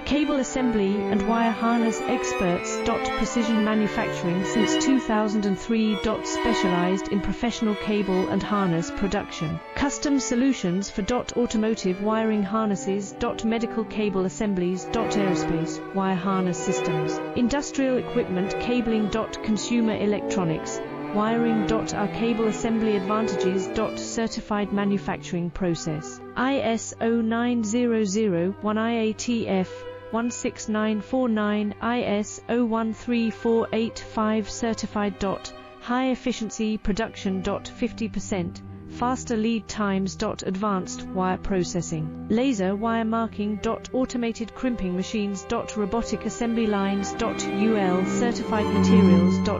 Cable assembly and wire harness experts. Precision manufacturing since 2003. Specialized in professional cable and harness production. Custom solutions for automotive wiring harnesses. Medical cable assemblies. Aerospace wire harness systems. Industrial equipment cabling. Consumer electronics wiring. Our cable assembly advantages. Certified manufacturing process. ISO 9001 IATF 16949 ISO 13485 certified. High efficiency production. 50% faster lead times. Advanced wire processing, laser wire marking. Automated crimping machines. Robotic assembly lines. UL certified materials.